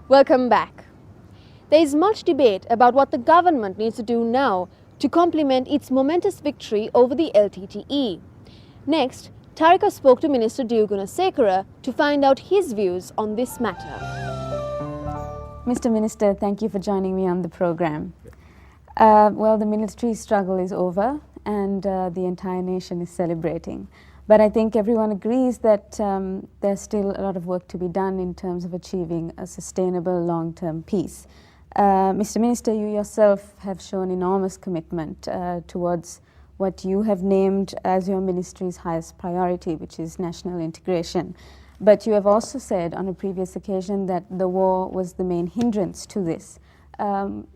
Welcome back. There is much debate about what the government needs to do now to complement its momentous victory over the LTTE. Next, Tarika spoke to Minister D.E.W. Gunasekera to find out his views on this matter. Mr. Minister, thank you for joining me on the program. Well, the military struggle is over and the entire nation is celebrating. But I think everyone agrees that there's still a lot of work to be done in terms of achieving a sustainable long-term peace. Mr. Minister, you yourself have shown enormous commitment towards what you have named as your ministry's highest priority, which is national integration. But you have also said on a previous occasion that the war was the main hindrance to this.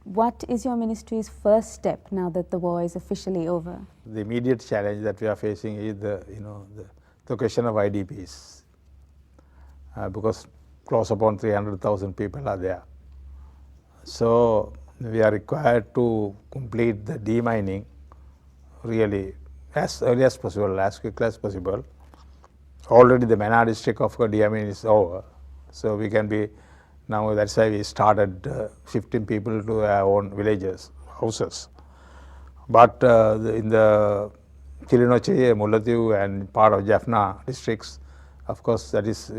What is your ministry's first step now that the war is officially over? The immediate challenge that we are facing is the question of IDPs, because close upon 300,000 people are there. So we are required to complete the demining really as early as possible, as quickly as possible. Already the Mana district of demining is over, so we can be now. That's why we started shifting people to our own villages, houses. But in the Kilinochchi, Mullaitivu and part of Jaffna districts, of course, that is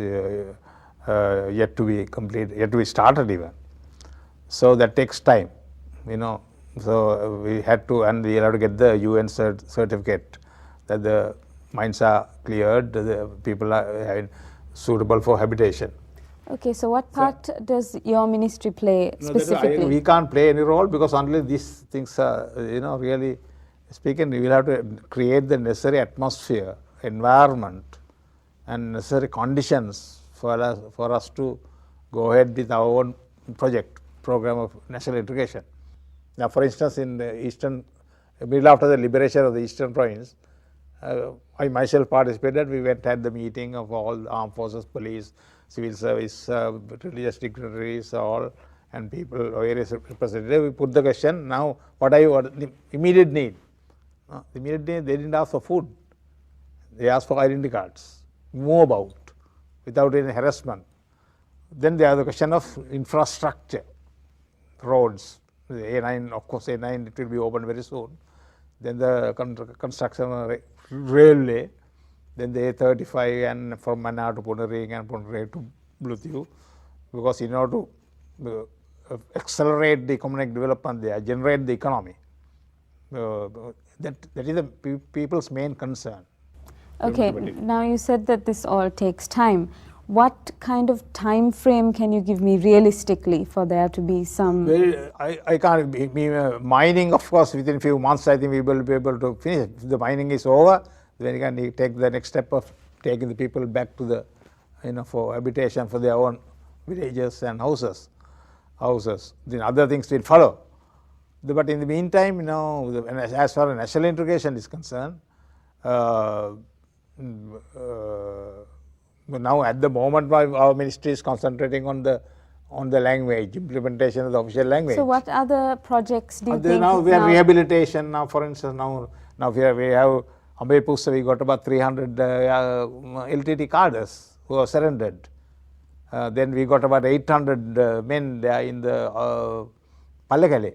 yet to be complete, yet to be started even. So that takes time, So we had to, and we have to get the UN certificate that the mines are cleared, the people are suitable for habitation. Okay, so what part does your ministry play specifically? We can't play any role because only these things are, really speaking, we will have to create the necessary atmosphere, environment and necessary conditions for us to go ahead with our own program of national integration. Now, for instance, in the eastern, middle after the liberation of the eastern province, I myself participated. We went at the meeting of all the armed forces, police, civil service, religious dignitaries, all, and people, various representatives. We put the question, now what are the immediate need? The immediate need, they didn't ask for food. They asked for identity cards, move about without any harassment. Then there is the question of infrastructure, roads. The A9, of course, A9 it will be opened very soon. Then the construction of railway, then the A35 and from Mana to Punering and Punering to Mullaitivu, because in order to accelerate the economic development there, generate the economy, that is the people's main concern. Okay, now you said that this all takes time. What kind of time frame can you give me realistically for there to be some? Well, I can't. Mining, of course, within a few months, I think we will be able to finish. If the mining is over, then you can take the next step of taking the people back to the, for habitation for their own villages and houses. Then other things will follow. But in the meantime, as far as national integration is concerned, now at the moment our ministry is concentrating on the language, implementation of the official language. So what other projects do you think? Now we have rehabilitation. Now, for instance, now we have Ambepussa, we got about 300 LTT cadres who are surrendered. Then we got about 800 men there in the Pallekele.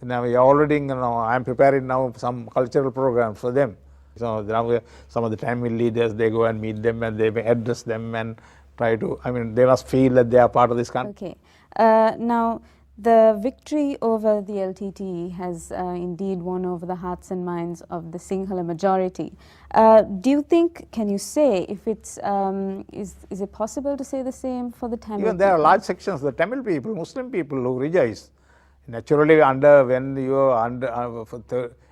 Now we are already, I am preparing now some cultural programs for them. So now some of the Tamil leaders, they go and meet them and they address them and try to, they must feel that they are part of this country. Okay. Now, the victory over the LTTE has indeed won over the hearts and minds of the Sinhala majority. Do you think, can you say if it's, is it possible to say the same for the Tamil Even there are large sections, the Tamil people, Muslim people who rejoice. Naturally, when you are under for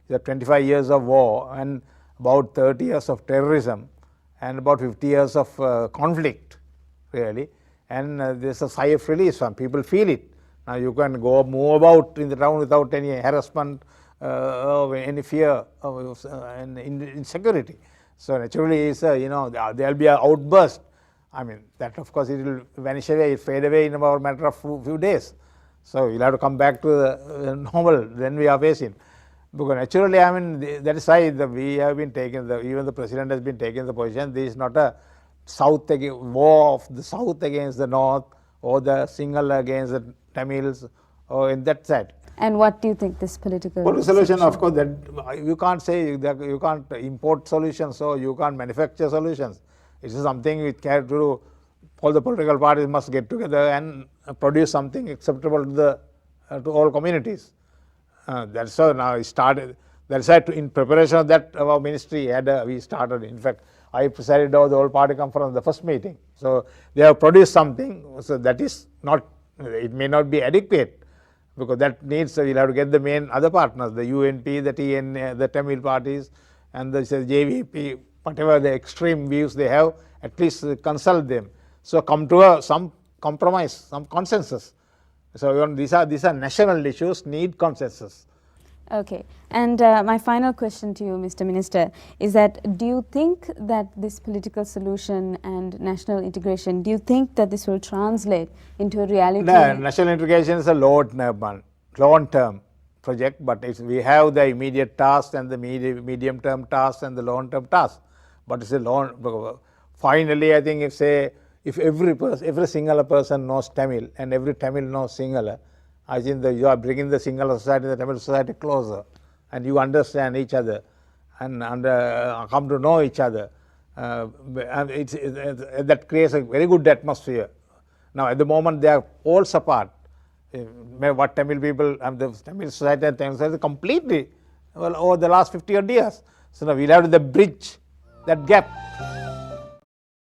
25 years of war and about 30 years of terrorism and about 50 years of conflict, really, and there's a sigh of release. Some people feel it. Now you can move about in the town without any harassment, any fear and insecurity. So naturally, there will be an outburst. That of course it will vanish away, fade away in about a matter of few days. So you'll have to come back to the normal. Then we are facing. Because naturally, that is why we have been taking, even the president has been taking the position, this is not a war of the South against the North or the Sinhala against the Tamils, or in that side. And what do you think this political Solution, of course, that you can't say that you can't import solutions, so you can't manufacture solutions. It is something which can do. All the political parties must get together and produce something acceptable to the to all communities. That's how now it started. That's why in preparation of that, our ministry we started. In fact, I presided over the whole party conference, the first meeting. So they have produced something. So that is not. It may not be adequate, because that needs, we'll have to get the main other partners, the UNP, the TNA, the Tamil parties, and the JVP, whatever the extreme views they have, at least consult them. So come to some compromise, some consensus. So these are national issues, need consensus. Okay, and my final question to you, Mr. Minister, is that do you think that this political solution and national integration, do you think that this will translate into a reality? No, national integration is a long-term project, but we have the immediate task and the medium-term task and the long-term task. But it's a long. Finally, I think if every single person knows Tamil and every Tamil knows Sinhala, I think you are bringing the Sinhala society and the Tamil society closer, and you understand each other and come to know each other. And that creates a very good atmosphere. Now, at the moment, they are poles apart. What Tamil people and the Tamil society and Tamil society completely over the last 50 odd years. So now we'll have to bridge that gap.